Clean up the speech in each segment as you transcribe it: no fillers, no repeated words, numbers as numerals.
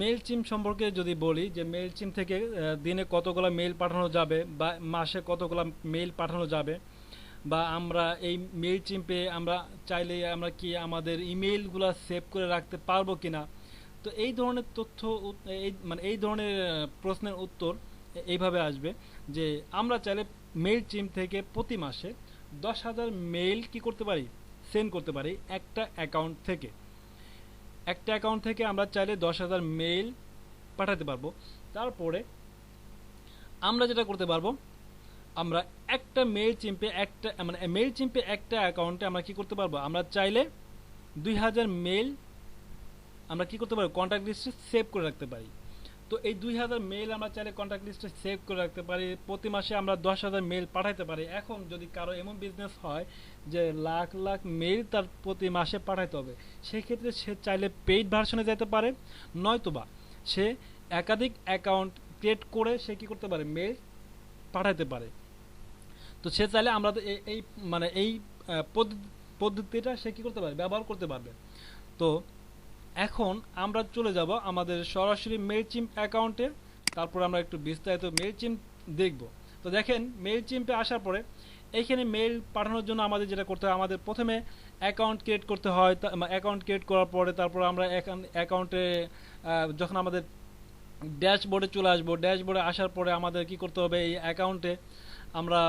Mail চিম সম্পর্কে যদি বলি যে মেইল চিম থেকে দিনে কতগুলো মেইল পাঠানো যাবে বা মাসে কতগুলো মেইল পাঠানো যাবে, বা আমরা এই মেইল চিম্পে আমরা চাইলে আমরা কি আমাদের ইমেইলগুলো সেভ করে রাখতে পারবো কিনা। তো এই ধরনের তথ্য এই ধরনের প্রশ্নের উত্তর এইভাবে আসবে যে আমরা চাইলে মেইল চিম থেকে প্রতি মাসে 10,000 মেইল কি করতে পারি, সেন্ড করতে পারি একটা অ্যাকাউন্ট থেকে আমরা চাইলে 10,000 মেইল পাঠাতে পারবো। তারপরে আমরা যেটা করতে পারবো, আমরা একটা মেইল চিম্পে একটা অ্যাকাউন্টে আমরা কি করতে পারবো, আমরা চাইলে 2,000 মেইল আমরা কি করতে পারবো, কন্ট্যাক্ট লিস্টে সেভ করে রাখতে পারি। তো এই 2,000 মেইল আমরা চাইলে কন্ট্যাক্ট লিস্টে সেভ করে রাখতে পারি, প্রতি মাসে আমরা 10,000 মেইল পাঠাতে পারি। এখন যদি কারো এমন বিজনেস হয় যে লাখ লাখ মেইল তার প্রতি মাসে পাঠাতে হবে, সেক্ষেত্রে সে চাইলে পেইড ভার্সনে যেতে পারে, নয়তোবা সে একাধিক অ্যাকাউন্ট ক্রিয়েট করে সে কি করতে পারে, মেইল পাঠাতে পারে। তো সে চাইলে আমরা তো এই মানে এই পদ্ধতিটা সে কি করতে পারে, ব্যবহার করতে পারবে। তো এখন আমরা চলে যাব আমাদের সরাসরি মেইলচিম্প অ্যাকাউন্টে, তারপর আমরা একটু বিস্তারিত মেইলচিম্প দেখব। তো দেখেন মেইলচিম্পে আসার পরে এইখানে মেইল পাঠানোর জন্য আমাদের যেটা করতে হয়, আমাদের প্রথমে অ্যাকাউন্ট ক্রিয়েট করতে হয়। অ্যাকাউন্ট ক্রিয়েট করার পরে তারপর আমরা অ্যাকাউন্টে যখন আমাদের ড্যাশবোর্ডে চলে আসবো, ড্যাশবোর্ডে আসার পরে আমাদের কি করতে হবে, এই অ্যাকাউন্টে আমরা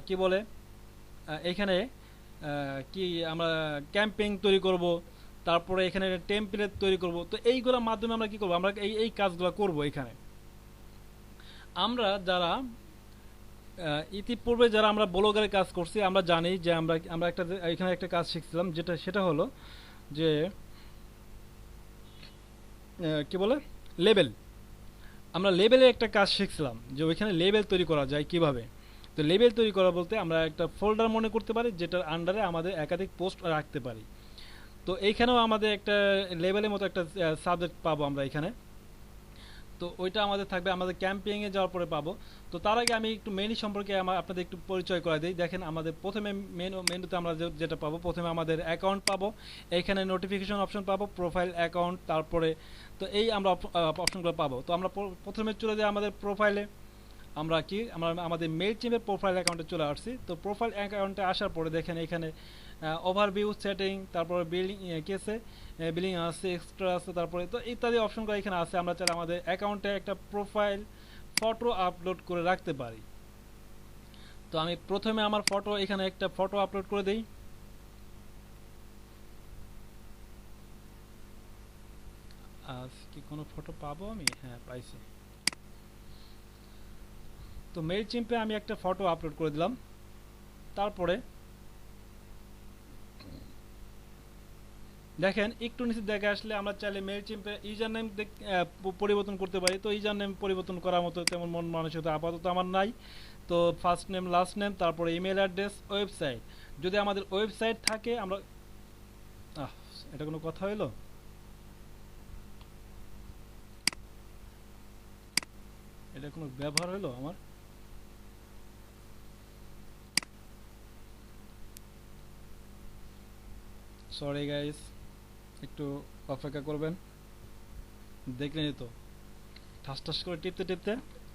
কি বলে এখানে কি আমরা ক্যাম্পেইন তৈরি করব, তারপরে এখানে টেমপ্লেট তৈরি করব। তো এইগুলোর মাধ্যমে আমরা কি করব, আমরা এই কাজগুলো করব। এখানে আমরা যারা ইতিপূর্বে যারা আমরা ব্লগারের কাজ করছি, আমরা জানি যে আমরা আমরা একটা এখানে একটা কাজ শিখছিলাম, সেটা হলো যে কি বলে লেবেল। আমরা লেবেলের একটা কাজ শিখছিলাম যে ওইখানে লেবেল তৈরি করা যায় কিভাবে। তো লেবেল তৈরি করা বলতে আমরা একটা ফোল্ডার মনে করতে পারি যেটার আন্ডারে আমাদের একাধিক পোস্ট রাখতে পারি। তো এইখানেও আমাদের একটা লেভেলের মতো একটা সাবজেক্ট পাবো আমরা এখানে। তো ওইটা আমাদের থাকবে আমাদের ক্যাম্পিংয়ে যাওয়ার পরে পাবো। তো তার আগে আমি একটু মেনু সম্পর্কে আপনাদের একটু পরিচয় করে দিই। দেখেন আমাদের প্রথমে মেনুতে আমরা যেটা পাবো, প্রথমে আমাদের অ্যাকাউন্ট পাবো, এইখানে নোটিফিকেশন অপশন পাবো, প্রোফাইল, অ্যাকাউন্ট, তারপরে তো এই আমরা অপশনগুলো পাবো। তো আমরা প্রথমে চলে যাই আমাদের প্রোফাইলে। আমরা আমাদের মেইল চিমের প্রোফাইল অ্যাকাউন্টে চলে আসছি। তো প্রোফাইল অ্যাকাউন্টে আসার পরে দেখেন এখানে ওভারভিউ, সেটিং, তারপরে বিলিং কেসে বিলিং আছে, এক্সট্রা আছে, তারপরে তো ইত্যাদি অপশনগুলো এখানে আছে। আমরা চাইলে আমাদের অ্যাকাউন্টে একটা প্রোফাইল ফটো আপলোড করে রাখতে পারি। তো আমি প্রথমে আমার ফটো, এখানে একটা ফটো আপলোড করে দিই। আজ কি কোনো ফটো পাবো আমি? হ্যাঁ, পাইছি। তো মেইল চিম্পে আমি একটা ফটো আপলোড করে দিলাম। তারপরে দেখেন একটু নিচে দেখে আসলে আমরা চাইলে মেইল চিম্পে ইউজার নেম পরিবর্তন করতে পারি। তো ইউজার নেম পরিবর্তন করার মতো তেমন মন মানসিকতা আপাতত আমার নাই। তো ফার্স্ট নেম, লাস্ট নেম, তারপরে ইমেল অ্যাড্রেস, ওয়েবসাইট। যদি আমাদের ওয়েবসাইট থাকে আমরা আহ এটা কোনো কথা হইলো? এটা কোনো ব্যবহার হইলো আমার? সরি গাইস, একটু অপেক্ষা করবেন। দেখলেনই তো, ঠাস ঠাস করে টিপতে টিপতে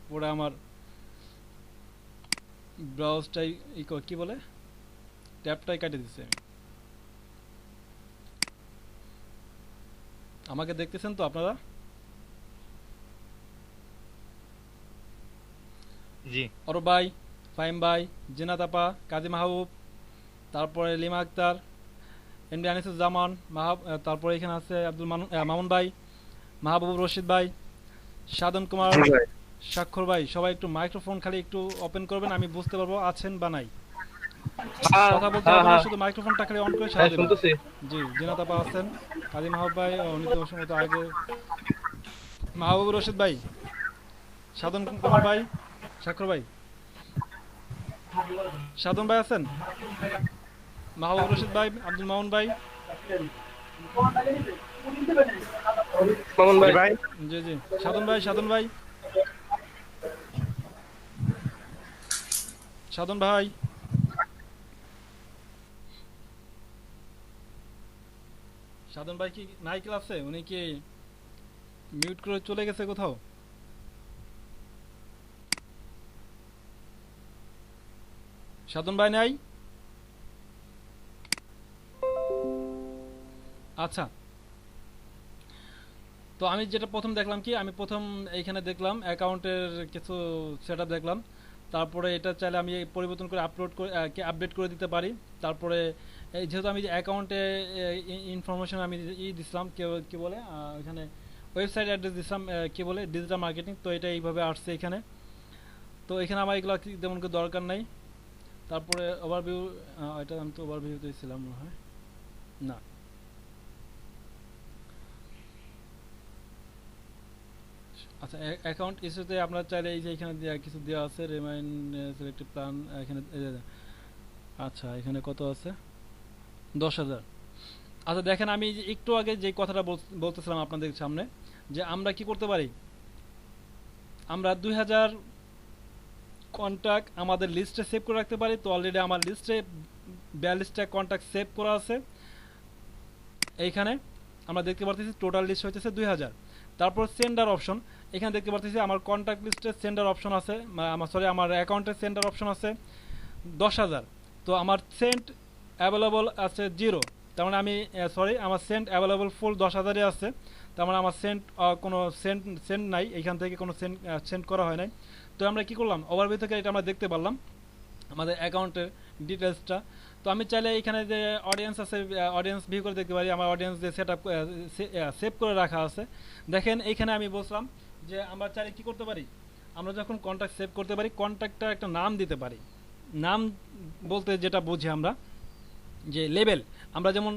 পুরো আমার ব্রাউজটাই কি বলে ট্যাবটাই কাটিয়ে দিচ্ছে। আমাকে দেখতেছেন তো আপনারা? জি। অরব ভাই, ফাহিম ভাই, জিনাত আপা, কাজী মাহবুব, তারপরে লিমা আক্তার, এমডি আনিসুজ্জামান, তারপরে এখানে আছে মামুন ভাই, মাহবুব রশিদ ভাই, সাধন কুমার, জি ভাই। স্বাক্ষর ভাই। সবাই একটু মাইক্রোফোন খালি একটু ওপেন করবেন, আমি বুঝতে পারবো আছেন বা নাই। হ্যাঁ, কথা বলতে হ্যাঁ, হবে না, হ্যাঁ, শুধু মাইক্রোফোনটা খালি অন করে হ্যাঁ, সাড়া দিবেন। শুনতেছি। জি, জিনাত আপা আছেন, কাজী মাহবুব ভাই, উনি তো সম্ভবত আগে, মাহবুব রশিদ ভাই, সাধন কুমার ভাই, স্বাক্ষর ভাই, সাধন ভাই আছেন, মাহবুব রশিদ ভাই, আব্দুল মামুন ভাই। মামুন ভাই ভাই। জি জি, সাধন ভাই, সাধন ভাই, সাধন ভাই, সাধন ভাই কি নাই ক্লাসে? উনি কি মিউট করে চলে গেছে কোথাও? সাধন ভাই নাই? আচ্ছা, তো আমি যেটা প্রথম দেখলাম কি, আমি প্রথম এইখানে দেখলাম অ্যাকাউন্টের কিছু সেটআপ দেখলাম। তারপরে এটা চাইলে আমি পরিবর্তন করে আপলোড করে আপডেট করে দিতে পারি। তারপরে এই যেহেতু আমি যে অ্যাকাউন্টে ইনফরমেশন আমি দিছিলাম, কি বলে ওইখানে ওয়েবসাইট অ্যাড্রেস দিছিলাম, কি বলে ডিজিটাল মার্কেটিং, তো এটা এইভাবে আসছে এখানে। তো এখানে আমার এগুলো তেমন কোনো দরকার নাই। তারপরে ওভারভিউ, এটা আমি তো ওভারভিউতে ছিলাম মনে হয়, না। আচ্ছা, অ্যাকাউন্ট ইস্যুতে আপনারা চাইলে এই যে এখানে কিছু দেওয়া আছে, রিমাইন্ড সিলেক্টেড প্ল্যান এখানে আচ্ছা এখানে কত আছে, 10,000। আচ্ছা দেখেন, আমি যে একটু আগে যে কথাটা বলতেছিলাম আপনাদের সামনে, যে আমরা কি করতে পারি, আমরা 2,000 কন্ট্যাক্ট আমাদের লিস্টে সেভ করে রাখতে পারি। তো অলরেডি আমার লিস্টে 42টা কন্ট্যাক্ট সেভ করা আছে। এইখানে আমরা দেখতে পারতেছি টোটাল লিস্ট হইতেছে 2,000। তারপর সেন্ডার অপশন, এখানে দেখতে পারতেছি আমার কন্ট্যাক্ট লিস্টে সেন্ডার অপশন আছে, আমার অ্যাকাউন্টে সেন্ডার অপশন আছে 10,000। তো আমার সেন্ট অ্যাভেলেবল আছে 0। তার মানে আমি আমার সেন্ট অ্যাভেলেবল ফুল 10,000-ই আছে। তার মানে আমার সেন্ট কোনো সেন্ট নাই, এখান থেকে কোনো সেন্ট করা হয় নাই। তো আমরা কি করলাম, ওভারভিউ থেকে এটা আমরা দেখতে পারলাম আমাদের অ্যাকাউন্টের ডিটেলসটা। তো আমি চাইলে এখানে যে অডিয়েন্স আছে, অডিয়েন্স ভিউ করে দেখতে পারি আমার অডিয়েন্স যে সেট আপ সেভ করে রাখা আছে। দেখেন এইখানে আমি বলছিলাম যে আমরা চাইলে কি করতে পারি, আমরা যখন কন্ট্যাক্ট সেভ করতে পারি, কন্ট্যাক্টটা একটা নাম দিতে পারি। নাম বলতে যেটা বুঝি আমরা, যে লেবেল, আমরা যেমন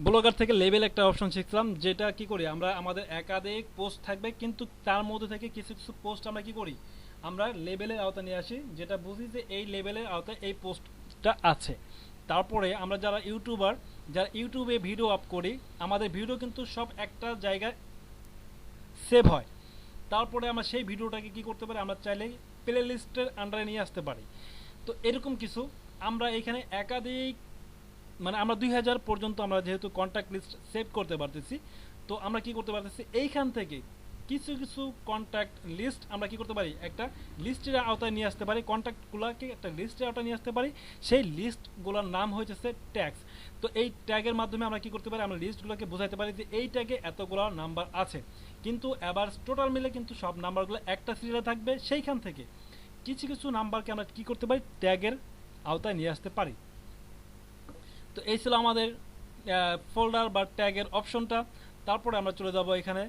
ব্লগার থেকে লেবেল একটা অপশন শিখলাম, যেটা কি করি আমরা, আমাদের একাধিক পোস্ট থাকবে কিন্তু তার মধ্যে থেকে কিছু কিছু পোস্ট আমরা কি করি, আমরা লেবেলের আওতায় নিয়ে আসি, যেটা বুঝি যে এই লেবেলের আওতায় এই পোস্টটা আছে। তারপরে আমরা যারা ইউটিউবার, যারা ইউটিউবে ভিডিও আপ করি, আমাদের ভিডিও কিন্তু সব একটা জায়গায় সেভ হয়। তারপরে আমরা সেই ভিডিওটাকে কি করতে পারি, আমরা চাইলে প্লে লিস্টের আন্ডারে নিয়ে আসতে পারি। তো এরকম কিছু আমরা এখানে একাধিক, মানে আমরা 2,000 পর্যন্ত আমরা যেহেতু কন্ট্যাক্ট লিস্ট সেভ করতে পারতেছি, তো আমরা কি করতে পারতেছি, এইখান থেকে কিছু কিছু কন্ট্যাক্ট লিস্ট আমরা কি করতে পারি, একটা লিস্টের আওতায় নিয়ে আসতে পারি, কন্ট্যাক্টগুলোকে একটা লিস্টের আওতায় নিয়ে আসতে পারি। সেই লিস্টগুলোর নাম হয়েছে ট্যাগস। তো এই ট্যাগের মাধ্যমে আমরা কি করতে পারি, আমরা লিস্টগুলোকে বোঝাতে পারি যে এই ট্যাগে এতগুলো নাম্বার আছে, কিন্তু এবার টোটাল মিলে কিন্তু সব নাম্বারগুলো একটা সিরিয়ালে থাকবে। সেইখান থেকে কিছু কিছু নাম্বারকে আমরা কি করতে পারি, ট্যাগের আওতায় নিয়ে আসতে পারি। তো এই ছিল আমাদের ফোল্ডার বা ট্যাগের অপশনটা। তারপরে আমরা চলে যাব এখানে,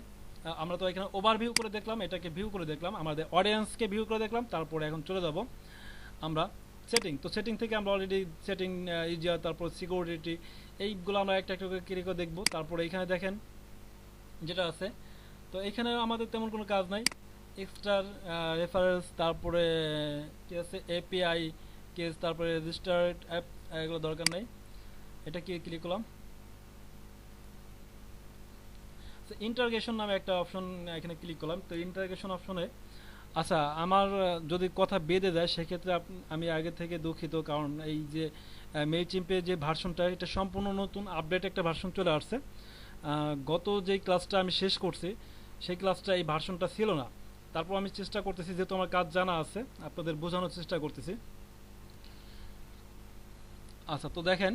আমরা তো এখানে ওভারভিউ করে দেখলাম, এটাকে ভিউ করে দেখলাম, আমাদের অডিয়েন্সকে ভিউ করে দেখলাম। তারপরে এখন চলে যাব আমরা সেটিং। তো সেটিং থেকে আমরা অলরেডি সেটিং ইজিয়ার, তারপর সিকিউরিটি, এইগুলো আমরা একটা একটা করে ক্লিক করে দেখবো। তারপরে এখানে দেখেন যেটা আছে, তো এখানে আমাদের তেমন কোনো কাজ নাই। এক্সট্রা রেফারেন্স, তারপরে কি আছে এপিআই কেস, তারপরে রেজিস্টার্ড অ্যাপ, এগুলো দরকার নেই। এটা কি ক্লিক করলাম, ইন্টারগেশন নামে একটা অপশন এখানে ক্লিক করলাম। তো ইন্টারগেশন অপশনে, আচ্ছা আমার যদি কথা বেঁধে যায় সেক্ষেত্রে আমি আগে থেকে দুঃখিত, কারণ এই যে মেইলচিম্পের যে ভার্সনটা, এটা সম্পূর্ণ নতুন আপডেট একটা ভার্সন চলে আসছে। গত যেই ক্লাসটা আমি শেষ করছি সেই ক্লাসটা এই ভার্সনটা ছিল না। তারপর আমি চেষ্টা করতেছি, যেহেতু আমার কাজ জানা আছে, আপনাদের বোঝানোর চেষ্টা করতেছি। আচ্ছা, তো দেখেন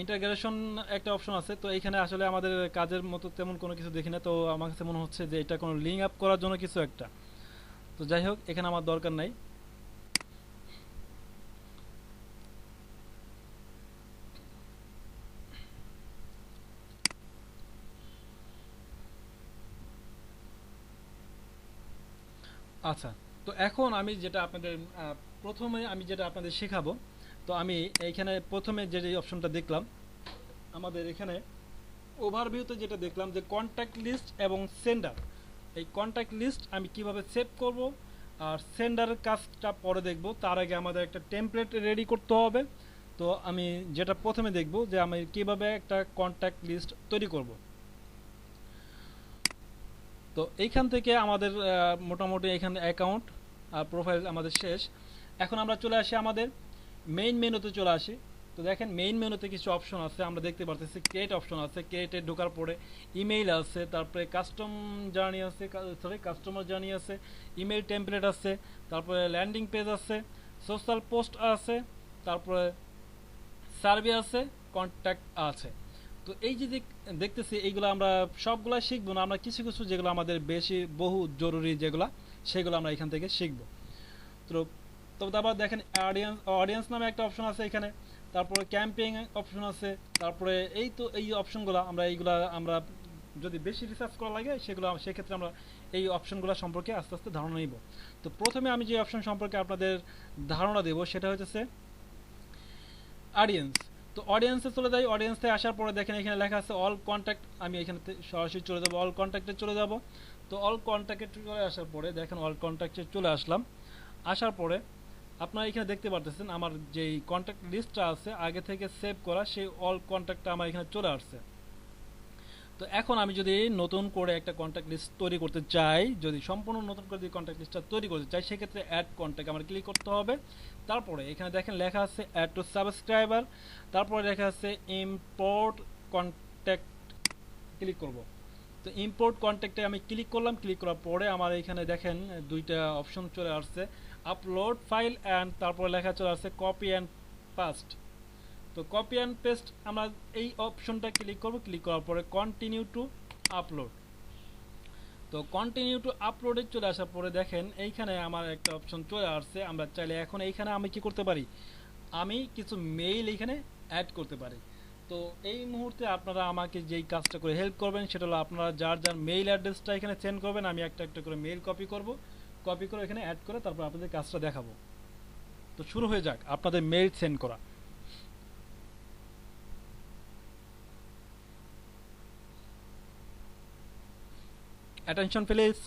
ইন্টাগ্রেশন একটা অপশন আছে। তো এইখানে আসলে আমাদের কাজের মতো তেমন কোনো কিছু দেখি না, তো আমার কাছে মনে হচ্ছে যে এটা কোনো লিঙ্ক আপ করার জন্য কিছু একটা। তো যাই হোক, এখানে আমার দরকার নাই। আচ্ছা, তো এখন আমি যেটা আপনাদের প্রথমে আমি যেটা আপনাদের শেখাবো, তো আমি এইখানে প্রথমে যে অপশনটা দেখলাম, আমাদের এখানে ওভারভিউতে যেটা দেখলাম যে কন্ট্যাক্ট লিস্ট এবং সেন্ডার। এই কন্ট্যাক্ট লিস্ট আমি কিভাবে সেভ করব আর সেন্ডারের কাজটা পরে দেখব, তার আগে আমাদের একটা টেমপ্লেট রেডি করতে হবে। তো আমি যেটা প্রথমে দেখব যে আমি কিভাবে একটা কন্ট্যাক্ট লিস্ট তৈরি করব। তো এইখান থেকে আমাদের মোটামুটি এখানে অ্যাকাউন্ট আর প্রোফাইল আমাদের শেষ। এখন আমরা চলে আসি আমাদের মেইন মেনুতে চলে আসি। তো তো দেখেন মেইন মেনুতে কিছু অপশন আছে, আমরা দেখতে পারতেছি ক্রিয়েট অপশন আছে, ক্রিয়েটে ঢোকার পরে ইমেইল আছে, তারপরে কাস্টম জার্নি আছে, কাস্টমার জার্নি আছে, ইমেইল টেমপ্লেট আছে, তারপরে ল্যান্ডিং পেজ আছে, সোশ্যাল পোস্ট আছে, তারপরে সার্ভে আছে, কন্ট্যাক্ট আছে। তো এই যে দেখতেছি এইগুলো আমরা সবগুলা শিখবো না, আমরা কিছু কিছু যেগুলো আমাদের বেশি বহু জরুরি যেগুলো সেগুলো আমরা এখান থেকে শিখবো। তো তবে আবার দেখেন অডিয়েন্স নামে একটা অপশন আছে এখানে, তারপরে ক্যাম্পেইন অপশন আছে, তারপরে এই তো এই অপশনগুলো আমরা যদি বেশি রিসার্চ করা লাগে সেক্ষেত্রে আমরা এই অপশনগুলো সম্পর্কে আস্তে আস্তে ধারণা নিব। তো প্রথমে আমি যে অপশন সম্পর্কে আপনাদের ধারণা দেব সেটা হচ্ছে অডিয়েন্স। তো অডিয়েন্সে চলে যাই, অডিয়েন্সে আসার পরে দেখেন এখানে লেখা আছে অল কন্ট্যাক্ট, আমি এখানে সরাসরি চলে যাব, অল কন্ট্যাক্টে চলে যাব। তো অল কন্ট্যাক্টে চলে আসার পরে দেখেন অল কন্ট্যাক্টে চলে আসলাম। আসার পরে আপনারা এখানে দেখতে পারতেছেন আমার যেই কন্ট্যাক্ট লিস্টটা আছে আগে থেকে সেভ করা, সেই অল কন্ট্যাক্টটা আমার এখানে চলে আসছে। তো এখন আমি যদি নতুন করে একটা কন্ট্যাক্ট লিস্ট তৈরি করতে চাই, যদি সম্পূর্ণ নতুন করে যদি কন্ট্যাক্ট লিস্টটা তৈরি করতে চাই, সেক্ষেত্রে অ্যাড কন্ট্যাক্ট আমার ক্লিক করতে হবে। তারপরে এখানে দেখেন লেখা আছে অ্যাড টু সাবস্ক্রাইবার, তারপরে লেখা আছে ইম্পোর্ট কন্ট্যাক্ট, ক্লিক করব। তো ইম্পোর্ট কন্ট্যাক্টে আমি ক্লিক করলাম, ক্লিক করার পরে আমার এখানে দেখেন দুইটা অপশন চলে আসছে, আপলোড ফাইল অ্যান্ড তারপরে লেখা চলে আসছে কপি অ্যান্ড পাস্ট। তো কপি অ্যান্ড পেস্ট আমরা এই অপশনটা ক্লিক করব, ক্লিক করার পরে কন্টিনিউ টু আপলোড। তো কন্টিনিউ টু আপলোডে চলে আসার পরে দেখেন এইখানে আমার একটা অপশন চলে আসছে, আমরা চাইলে এখন এইখানে আমি কি করতে পারি, আমি কিছু মেইল এইখানে অ্যাড করতে পারি। তো এই মুহূর্তে আপনারা আমাকে যেই কাজটা করে হেল্প করবেন সেটা হলো আপনারা যার যার মেইল অ্যাড্রেসটা এখানে সেন্ড করবেন, আমি একটা একটা করে মেইল কপি করব, কপি করে এখানে অ্যাড করে তারপর আপনাদের কাজটা দেখাবো। তো শুরু হয়ে যাক আপনাদের মেইল সেন্ড করা। Attention please.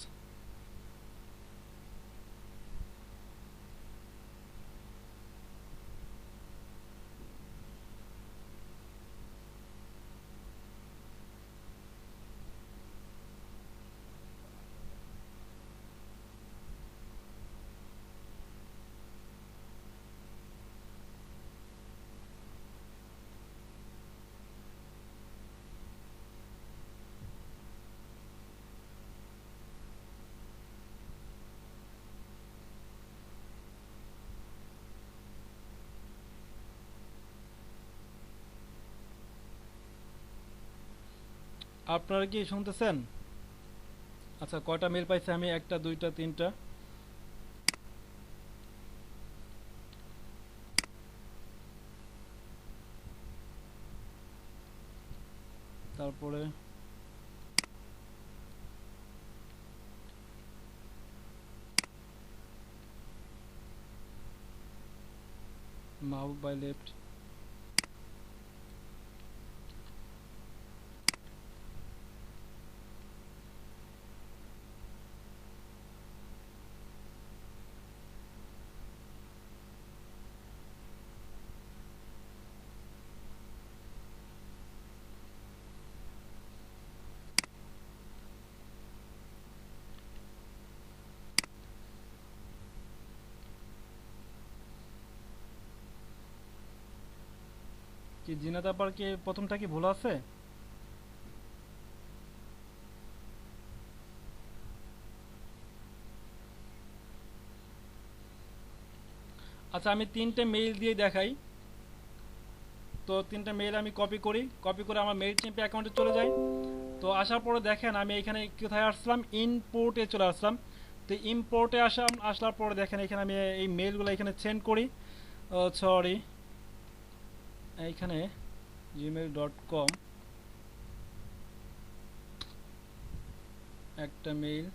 আপনারা কি শুনতেছেন? আচ্ছা, কয়টা মেল পাইছে আমি? একটা, দুইটা, তিনটা। তারপরে মাহবুব বাই লেফট। কি জিনাত আপার কি প্রথমটা কি ভুল আছে? আচ্ছা, আমি তিনটে মেইল দিয়ে দেখাই। তো তিনটে মেইল আমি কপি করি, কপি করে আমার মেইল চিম্পে অ্যাকাউন্টে চলে যাই। তো আসার পরে দেখেন আমি এখানে কোথায় আসলাম, ইম্পোর্টে চলে আসলাম। তো ইম্পোর্টে আসার পরে দেখেন এখানে আমি এই মেইলগুলো এখানে সেন্ড করি। সরি, এইখানে gmail.com একটা মেইল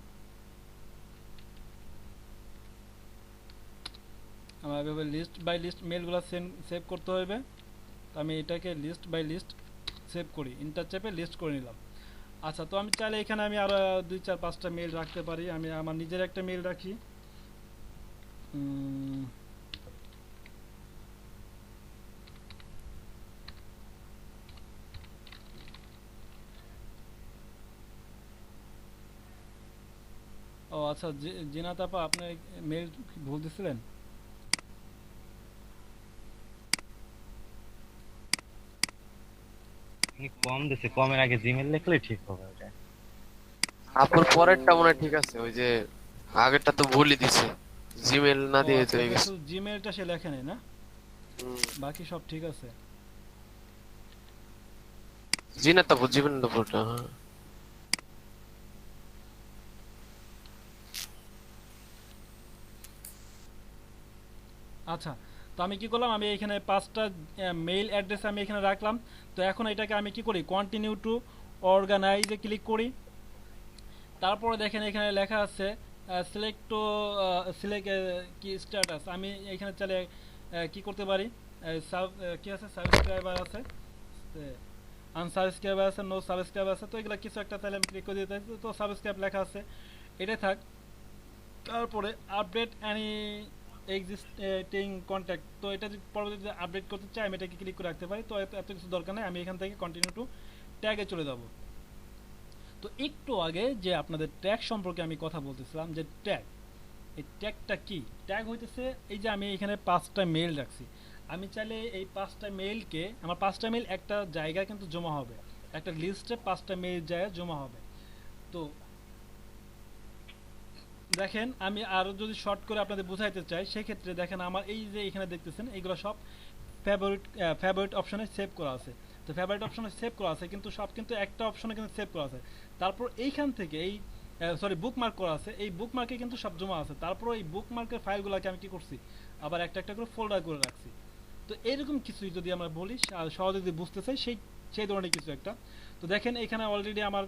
আমার এভাবে লিস্ট বাই লিস্ট মেইলগুলো সেভ করতে হবে। তো আমি এটাকে লিস্ট বাই লিস্ট সেভ করি, ইন্টার চেপে লিস্ট করে নিলাম। আচ্ছা, তো আমি চাইলে এখানে আমি আরও 2 4 5টা মেইল রাখতে পারি। আমি আমার নিজের একটা মেইল রাখি। ও আচ্ছা, জিনাত আপা, আপনি মেইল ভুল দিছিলেন। উনি কম দিছে, কমের আগে জিমেল লিখলে ঠিক হবে ওটা। আপুর পরেরটা মনে হয় ঠিক আছে, ওই যে আগেরটা তো ভুলই দিছে, জিমেল না ও দিয়ে তো আচ্ছা, হয়ে গেছে। শুধু জিমেলটা সে লেখে নাই না, হুম। বাকি সব ঠিক আছে। জিনা তো জিমেল তো ভুলটা, হ্যাঁ। আচ্ছা, তো আমি কি করলাম, আমি এখানে 5টা মেইল অ্যাড্রেস আমি এখানে রাখলাম। তো এখন এটাকে আমি কি করি, কন্টিনিউ টু অর্গানাইজে ক্লিক করি। তারপরে দেখেন এখানে লেখা আছে সিলেক্ট টু সিলেক্ট কি স্ট্যাটাস। আমি এখানে চাইলে কি করতে পারি, কি আছে, সাবস্ক্রাইবার আছে, আনসাবস্ক্রাইব আছে, নো সাবস্ক্রাইব আছে। তো এগুলো কিছু একটা তাহলে আমি ক্লিক করে দিতে, তো সাবস্ক্রাইব লেখা আছে, এটাই থাক। তারপরে আপডেট অ্যানি এক্সিস্টিং কন্ট্যাক্ট, তো এটা যদি পরবর্তীতে আপডেট করতে চাই আমি এটাকে ক্লিক করে রাখতে পারি। তো এত কিছু দরকার নেই, আমি এখান থেকে কন্টিনিউ টু ট্যাগে চলে যাব। তো একটু আগে যে আপনাদের ট্যাগ সম্পর্কে আমি কথা বলতেছিলাম, যে ট্যাগ, এই ট্যাগটা কি, ট্যাগ হইতেছে এই যে আমি এখানে 5টা মেইল রাখছি। আমি চাইলে এই 5টা মেইলকে, আমার 5টা মেইল একটা জায়গায় কিন্তু জমা হবে, একটা লিস্টে 5টা মেইল জায়গায় জমা হবে। তো দেখেন আমি আরও যদি শর্ট করে আপনাদের বোঝাইতে চাই, সেক্ষেত্রে দেখেন আমার এই যে এখানে দেখতেছেন এইগুলো সব ফেভারিট অপশনে সেভ করা আছে। তো ফেভারিট অপশনে সেভ করা আছে, কিন্তু সব কিন্তু একটা অপশনে কিন্তু সেভ করা আছে। তারপর এইখান থেকে এই বুকমার্ক করা আছে, এই বুকমার্কে কিন্তু সব জমা আছে। তারপর এই বুকমার্কের ফাইলগুলোকে আমি কি করছি, আবার একটা একটা করে ফোল্ডার করে রাখছি। তো এরকম কিছুই যদি আমরা বলি, সহজে যদি বুঝতে চাই, সেই ধরনের কিছু একটা। তো দেখেন এখানে অলরেডি আমার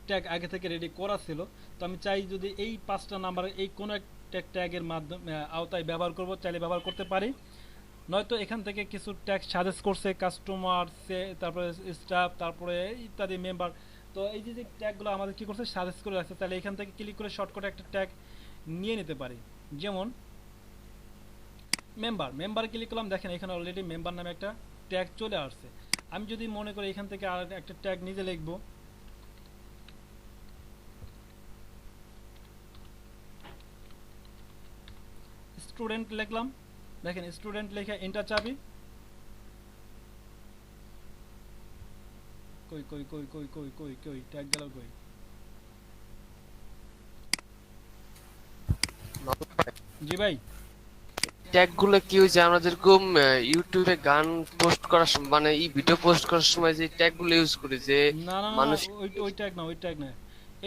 ট্যাগ আগে থেকে রেডি করা ছিল। তো আমি চাই যদি এই 5টা নাম্বার এই কোনো একটা ট্যাগের মাধ্যমে আওতায় ব্যবহার করব, চাইলে ব্যবহার করতে পারি। নয়তো এখান থেকে কিছু ট্যাগ সাজেস্ট করছে, কাস্টমার, তারপরে স্টাফ, তারপরে ইত্যাদি মেম্বার। তো এই যে যে ট্যাগগুলো আমাদের কি করছে, সাজেস্ট করে রাখছে, তাহলে এখান থেকে ক্লিক করে শর্টকাটে একটা ট্যাগ নিয়ে নিতে পারি। যেমন মেম্বারে ক্লিক করলাম, দেখেন এখানে অলরেডি মেম্বার নামে একটা ট্যাগ চলে আসছে। আমি যদি মনে করি এখান থেকে আর একটা ট্যাগ নিজে লিখবো, স্টুডেন্ট লিখলাম। দেখেন স্টুডেন্ট লেখা এন্টার চাবি, কই কই কই কই কই কই কই ট্যাগ গেল কই। জি ভাই। ট্যাগ গুলো কি হয়েছে, আমরা যেরকম ইউটিউবে গান পোস্ট করার মানে এই ভিডিও পোস্ট করার সময় যে ট্যাগ গুলো ইউজ করি, যে না না না না, মানুষ। ওই ট্যাগ না, ওই ট্যাগ না।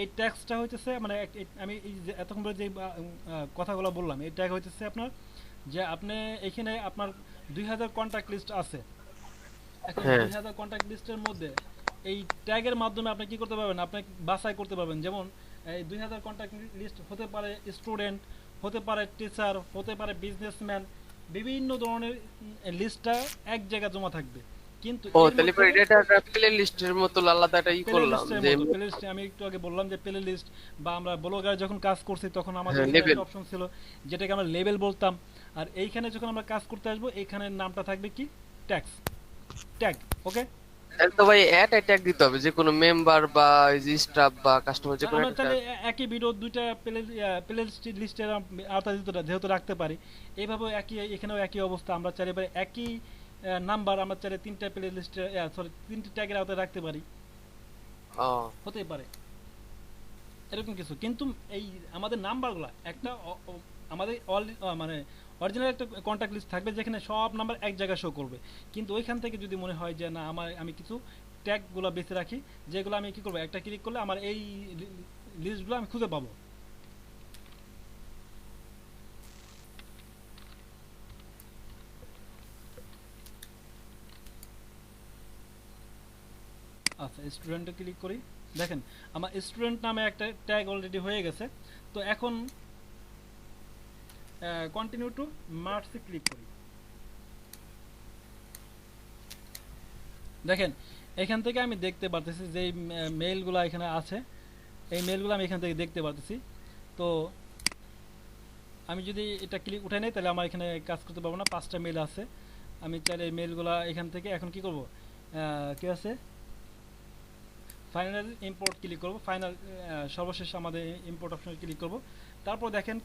এই ট্যাগসটা হইতেছে মানে আমি এই যে এতক্ষণ ধরে যে কথাগুলো বললাম, এই ট্যাগ হইতেছে আপনার, যে আপনি এখানে আপনার 2000 কন্ট্যাক্ট লিস্ট আছে। এখন হ্যাঁ। 2000 কন্ট্যাক্ট লিস্টের মধ্যে এই ট্যাগের মাধ্যমে আপনি কি করতে পারবেন, আপনি বাছাই করতে পারবেন। যেমন এই 2000 কন্ট্যাক্ট লিস্ট হতে পারে স্টুডেন্ট, হতে পারে টিচার, হতে পারে বিজনেসম্যান, বিভিন্ন ধরনের লিস্টটা এক জায়গায় জমা থাকবে। কিন্তু ও এর তাহলে মধ্যে এটা একটা প্লে লিস্টের মতো আলাদা একটা প্লে করলাম লিস্টের যে। মতো, প্লে লিস্টে আমি একটু আগে বললাম যে প্লে লিস্ট, বা আমরা ব্লগার যখন কাজ করছি তখন আমাদের হ্যাঁ, এখানে লেভেল। একটা অপশন ছিল যেটাকে আমরা লেভেল বলতাম। আর এইখানে যখন আমরা কাজ করতে আসবো, এখানে নামটা থাকবে কি, ট্যাক্স, ট্যাগ। ওকে, তাহলে তো ভাই ট্যাগ দিতে হবে, যে কোনো মেম্বার বা এই যে স্টাফ বা কাস্টমার, যে কোনো আমরা একটা তাহলে tag। একই ভিডিও দুইটা প্লে লিস্টের আওতায় যেহেতু রাখতে পারি, এইভাবে একই এখানেও একই অবস্থা। আমরা চাইলে এবারে একই নাম্বার আমরা চাইলে 3টা প্লে লিস্টে, সরি 3টি ট্যাগের আওতায় রাখতে পারি, ও হতেই পারে এরকম কিছু। কিন্তু এই আমাদের নাম্বারগুলো একটা আমাদের মানে অরিজিনাল একটা কন্ট্যাক্ট লিস্ট থাকবে, যেখানে সব নাম্বার এক জায়গায় শো করবে। কিন্তু ওইখান থেকে যদি মনে হয় যে না আমি কিছু ট্যাগগুলো বেছে রাখি, যেগুলো আমি কি করবো, একটা ক্লিক করলে আমার এই লিস্টগুলো আমি খুঁজে পাবো। আচ্ছা, স্টুডেন্টে ক্লিক করি। দেখেন আমার স্টুডেন্ট নামে একটা ট্যাগ অলরেডি হয়ে গেছে। তো এখন কন্টিনিউ টু মার্কসে ক্লিক করি। দেখেন এখান থেকে আমি দেখতে পারতেছি যে মেইলগুলো এখানে আছে, এই মেইলগুলো আমি এখান থেকে দেখতে পারতেছি। তো আমি যদি এটা ক্লিক উঠে নেই, তাহলে আমার এখানে কাজ করতে পারবো না, 5টা মেইল আছে। আমি চাইলে এই মেইলগুলো এখান থেকে এখন কি করব, কি আছে, ফাইনাল ইম্পোর্ট ক্লিক করব, ফাইনাল সর্বশেষ আমাদের ইম্পোর্ট অপশনে ক্লিক করব। তারপর দেখেন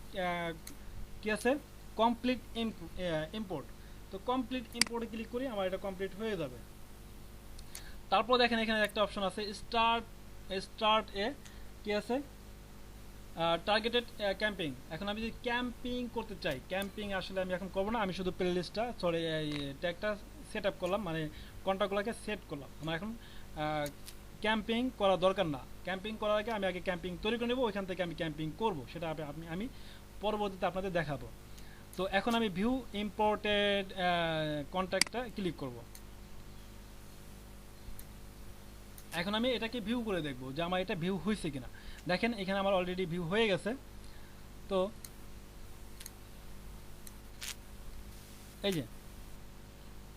কি আছে, কমপ্লিট ইম্পোর্ট। তো কমপ্লিট ইম্পোর্টে ক্লিক করি, আমার এটা কমপ্লিট হয়ে যাবে। তারপর দেখেন এখানে একটা অপশন আছে স্টার্ট এ কি আছে টার্গেটেড ক্যাম্পিং। এখন আমি যদি ক্যাম্পিং করতে চাই, ক্যাম্পিং আসলে আমি এখন করবো না, আমি শুধু প্লে লিস্টটা সরি ট্যাগটা সেট আপ করলাম, মানে কন্ট্যাক্টগুলোকে সেট করলাম। আমার এখন ক্যাম্পিং করা দরকার না, ক্যাম্পিং করার আগে আমি আগে ক্যাম্পিং তৈরি করে নেবো, ওইখান থেকে আমি ক্যাম্পিং করব, সেটা আমি পরবর্তীতে আপনাদের দেখাবো। তো এখন আমি ভিউ ইম্পোর্টেড কন্ট্যাক্টটা ক্লিক করব। এখন আমি এটাকে ভিউ করে দেখব যে আমার এটা ভিউ হয়েছে কিনা। দেখেন এখানে আমার অলরেডি ভিউ হয়ে গেছে। তো এই যে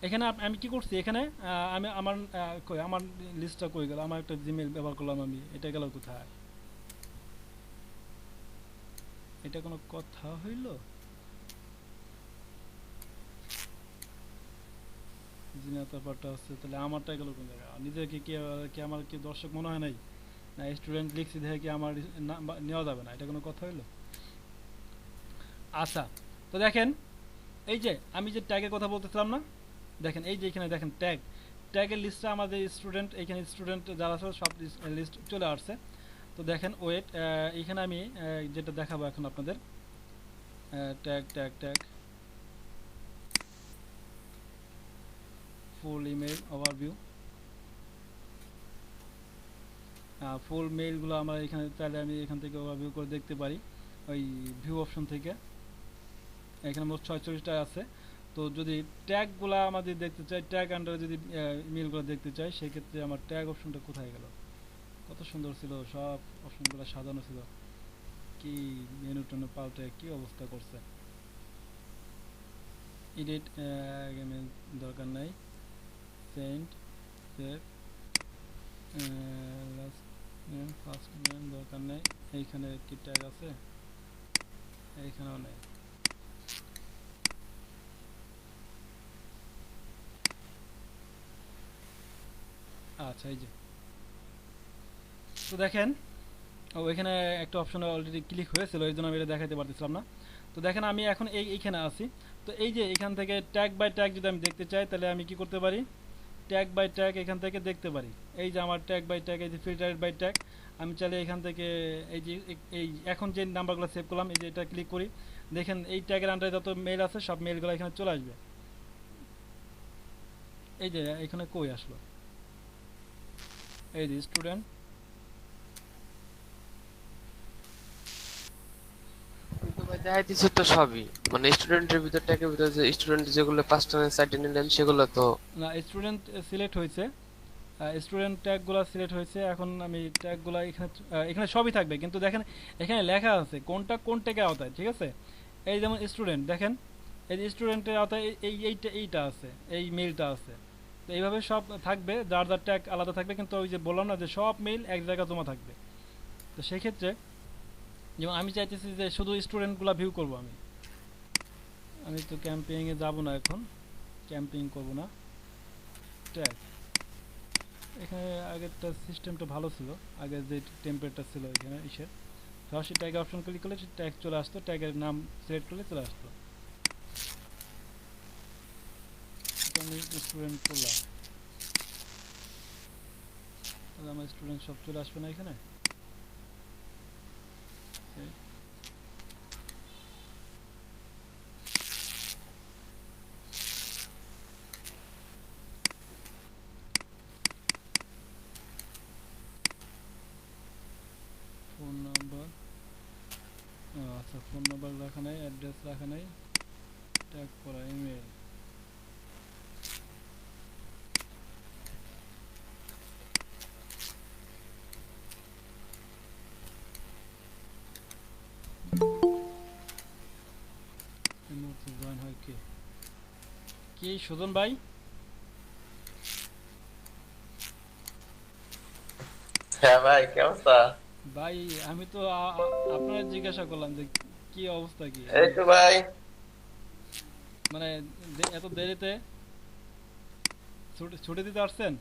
এখানে আমি কি করছি, এখানে আমি আমার লিস্টটা কই গেল, আমার একটা জিমেইল ব্যবহার করলাম আমি, এটা গেল কোথায়, এটা কোনো কথা হইল? জিমেইল ব্যাপারটা আছে, তাহলে আমারটা গেল কোন জায়গায়? নিজেকে কি আমার কি দর্শক মনে হয় নাই? না স্টুডেন্ট লিখছি দেখে কি আমার নেওয়া যাবে না? এটা কোনো কথা হইলো? আচ্ছা, তো দেখেন এই যে আমি যে ট্যাগের কথা বলতেছিলাম না, দেখেন এই যে এখানে দেখেন ট্যাগের লিস্টটা আমাদের স্টুডেন্ট, এখানে স্টুডেন্ট যারা আছে সব লিস্ট চলে আসছে। তো দেখেন ওয়েট, এখানে আমি যেটা দেখাবো এখন আপনাদের, ট্যাগ ট্যাগ ট্যাগ ফুল ইমেল ওভারভিউ, ফুল মেইলগুলো আমরা এখানে চাইলে আমি এখান থেকে ওভারভিউ করে দেখতে পারি ওই ভিউ অপশন থেকে। এখানে মোট 46টা আছে। তো যদি ট্যাগগুলো আমাদের দেখতে চাই, ট্যাগ আন্ডারে যদি মেইলগুলো দেখতে চাই, সেক্ষেত্রে আমার ট্যাগ অপশনটা কোথায় গেল? কত সুন্দর ছিল, সব অপশনগুলো সাজানো ছিল, কি মেনু টেনু পাল্টে কি অবস্থা করছে। এডিট দরকার নাই, send save last name first name দরকার নেই। এইখানে কি ট্যাগ আছে? এইখানেও নেই। আচ্ছা এই যে, তো দেখেন এখানে একটা অপশন অলরেডি ক্লিক হয়েছিল, এই জন্য আমি এটা দেখাতে পারতেছিলাম না। তো দেখেন আমি এখন এইখানে আছি। তো এই যে এখান থেকে ট্যাগ বাই ট্যাগ যদি আমি দেখতে চাই, তাহলে আমি কি করতে পারি? ট্যাগ বাই ট্যাগ এখান থেকে দেখতে পারি। এই যে আমার ট্যাগ বাই ট্যাগ, এই যে ফিল্টারেড বাই ট্যাগ, আমি চাইলে এখান থেকে এই যে এই এখন যে নাম্বারগুলো সেভ করলাম, এই যে এটা ক্লিক করি, দেখেন এই ট্যাগের আন্ডারে যত মেল আছে সব মেলগুলো এখানে চলে আসবে। এই যে এখানে কই আসলো, এই যে স্টুডেন্ট, কিন্তু ভাই দেখাইতেছে তো সবই, মানে স্টুডেন্টের ভিতর ট্যাগের ভিতর যে স্টুডেন্ট যেগুলো 5টা সাইডে নিলেন সেগুলো তো না স্টুডেন্ট সিলেক্ট হয়েছে, স্টুডেন্ট ট্যাগগুলো সিলেক্ট হয়েছে। এখন আমি ট্যাগগুলো এখানে সবই থাকবে, কিন্তু দেখেন এখানে লেখা আছে কোনটা কোন ট্যাগের আওতায়, ঠিক আছে? এই যেমন স্টুডেন্ট, দেখেন এই যে স্টুডেন্টের আওতায় এইটা আছে, এই মেইলটা আছে। তো এইভাবে সব থাকবে, যার যার ট্যাগ আলাদা থাকবে, কিন্তু ওই যে বললাম না যে সব মেইল এক জায়গায় জমা থাকবে। তো সেক্ষেত্রে যেমন আমি চাইতেছি যে শুধু স্টুডেন্টগুলো ভিউ করব। আমি তো ক্যাম্পিংয়ে যাব না, এখন ক্যাম্পিং করব না। ট্যাগ এখানে আগেরটা সিস্টেমটা ভালো ছিল, আগের যে টেমপ্লেটটা ছিল এখানে ইসের, সরাসরি ট্যাগ অপশন ক্লিক করলে ট্যাগ চলে আসতো, ট্যাগের নাম সিলেক্ট করলে চলে আসতো। আমি স্টুডেন্ট করলাম, তাহলে আমার স্টুডেন্ট সব চলে আসবে না এখানে? ফোন নাম্বার, আচ্ছা ফোন নাম্বার রাখা নাই, অ্যাড্রেস রাখা নাই, ট্যাগ করা ইমেল, এই মুহূর্তে জয়েন হয় কে? কি সুজন ভাই? হ্যাঁ ভাই, কি অবস্থা? ভাই আমি তো আপনার জিজ্ঞাসা করলাম যে কি অবস্থা, কি এই তো ভাই। মানে এত দেরিতে ছুটি দিতে আসছেন?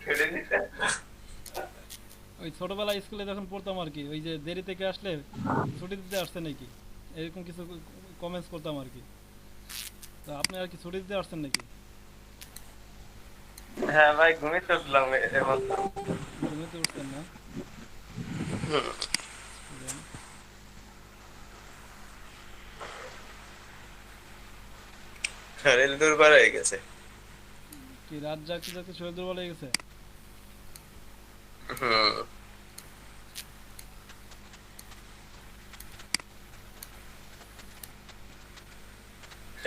ছেড়ে দিতে? ওই ছোটবেলায় স্কুলে যখন পড়তাম আর কি, ওই যে দেরি থেকে আসলে ছুটি দিতে আসছে নাকি, এরকম কিছু কমেন্টস করতাম আর কি। তো আপনি আর কি ছুটি দিতে আসছেন নাকি? হ্যাঁ ভাই ঘুমিয়ে উঠলাম এখন। ঘুমিয়ে তো উঠছেন না? Student। শরীর দুর্বল হয়ে গেছে। কি রাত জাগতে জাগতে শরীর দুর্বল হয়ে গেছে? হুম।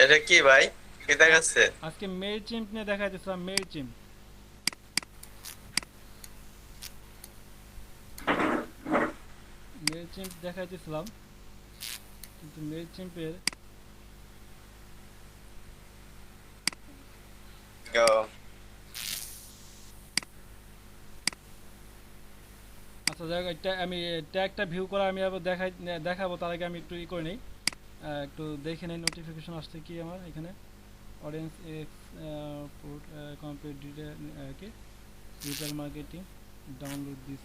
এটা কি ভাই, কি দেখাচ্ছে? আজকে মেল চিম্প নিয়ে দেখাইতেছিলাম, মেল চিম্প। মেল চিম্প দেখাইতেছিলাম, কিন্তু মেল চিম্পের ও, আচ্ছা যাই হোক, আমি ট্যাগটা ভিউ করা আমি আবার দেখাবো, তার আগে আমি একটু ই করে নিই, একটু দেখে নেই নোটিফিকেশন আসছে কি আমার এখানে। অডিয়েন্স এক্স কমপ্লিট ডিটেল কি ডিজিটাল মার্কেটিং ডাউনলোড দিস।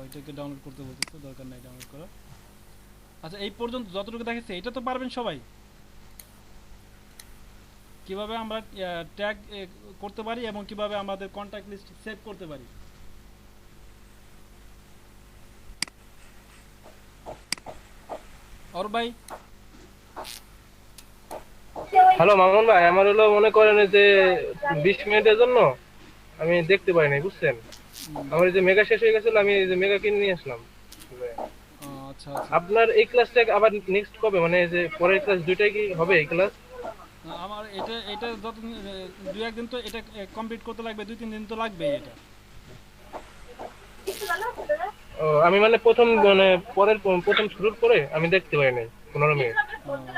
এটাকে ডাউনলোড করতে বলতেছে, দরকার নাই ডাউনলোড করা। আচ্ছা এই পর্যন্ত যতটুকু দেখেছে এটা তো পারবেন সবাই, কিভাবে আমরা ট্যাগ করতে পারি এবং কিভাবে আমাদের কন্ট্যাক্ট লিস্ট সেভ করতে পারি। और भाई হ্যালো মামুন ভাই, আমার হলো মনে করেন এই যে 20 মিনিটের জন্য আমি দেখতে পাই নাই, বুঝছেন? আমার এই যে মেগা শেষ হয়ে গেছিল, আমি এই যে মেগা কিনে নিয়ে আসলাম। अच्छा अच्छा আপনার এই ক্লাসটা আবার নেক্সট কবে, মানে এই যে পরের ক্লাস দুইটাই কি হবে এই ক্লাস? আমার এটা এটা যত দুই একদিন তো এটা কমপ্লিট করতে লাগবে, 2-3 দিন তো লাগবেই এটা। ও, আমি মানে প্রথম মানে পরের প্রথম শুরুর পরে আমি দেখতে পাই নাই 15 মিনিট।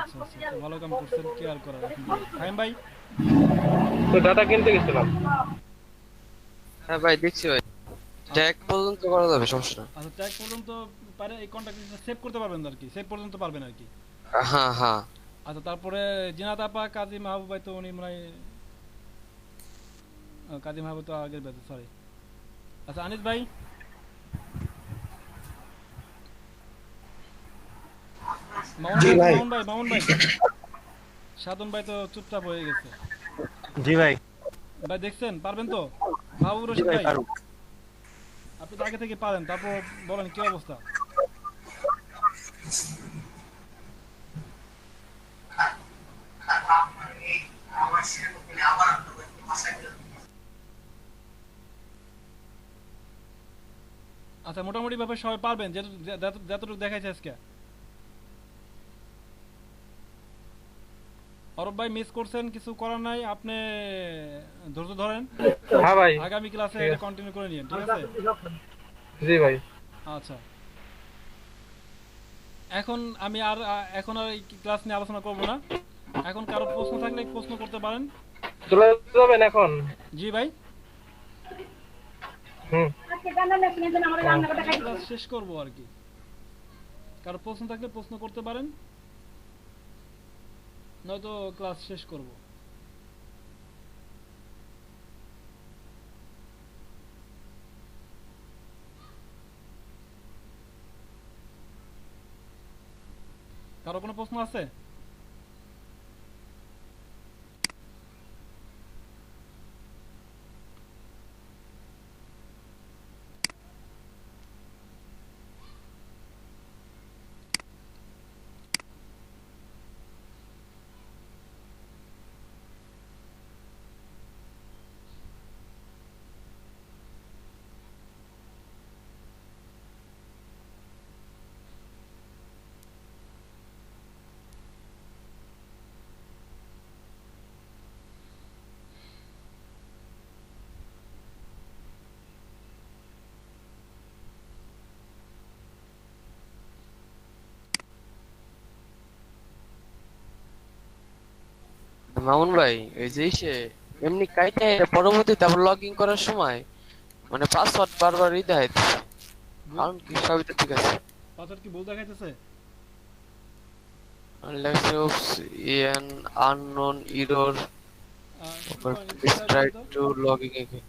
আচ্ছা আচ্ছা, ভালো কাম করছেন, কি আর করার এখন। ফাহিম ভাই তো ডাটা কিনতে গেছিলাম। হ্যাঁ ভাই দেখছি ভাই, ট্যাগ পর্যন্ত করা যাবে, সমস্যা না। আচ্ছা ট্যাগ পর্যন্ত পারে, এই কন্ট্যাক্ট লিস্টটা সেভ করতে পারবেন আর কি, সেভ পর্যন্ত পারবেন আর কি। হ্যাঁ হ্যাঁ। আচ্ছা তারপরে জিনাত আপা, কাজী মাহবুব ভাই তো উনি মনে হয় কাজী মাহবুব তো আগের ব্যাচে, সরি। আচ্ছা আনিস ভাই, মামুন ভাই সাধন ভাই তো চুপচাপ হয়ে গেছে। জি ভাই। ভাই দেখছেন পারবেন তো? মাহবুব রশিদ ভাই আপনি তো আগে থেকে পারেন, তারপর বলেন কি অবস্থা। আচ্ছা মোটামুটি ভাবে সবাই পারবেন যতটুকু দেখাইছে আজকে। অরব ভাই মিস করছেন, কিছু করার নাই, আপনি ধৈর্য ধরেন, হ্যাঁ ভাই। আগামী ক্লাসে ঠিক আছে। কন্টিনিউ করে নিন, ঠিক আছে? জি ভাই। আচ্ছা এখন আমি আর এই ক্লাস নিয়ে আলোচনা করব না। এখন কারো প্রশ্ন থাকলে প্রশ্ন করতে পারেন। চলে যাবেন এখন? জি ভাই, হুম। ক্লাস শেষ করব আর কি, কারো প্রশ্ন থাকলে প্রশ্ন করতে পারেন, নয়তো ক্লাস শেষ করব। কারো কোনো প্রশ্ন আছে? মামুন ভাই এই যে সে এমনি কাইটা পরবর্তীতে আবার লগ ইন করার সময় মানে পাসওয়ার্ড বারবার দেয়, কারণ কি সবই তো ঠিক আছে। পাসওয়ার্ড কি ভুল দেখাইতেছে? Alex an unknown error ah, please try to log in again.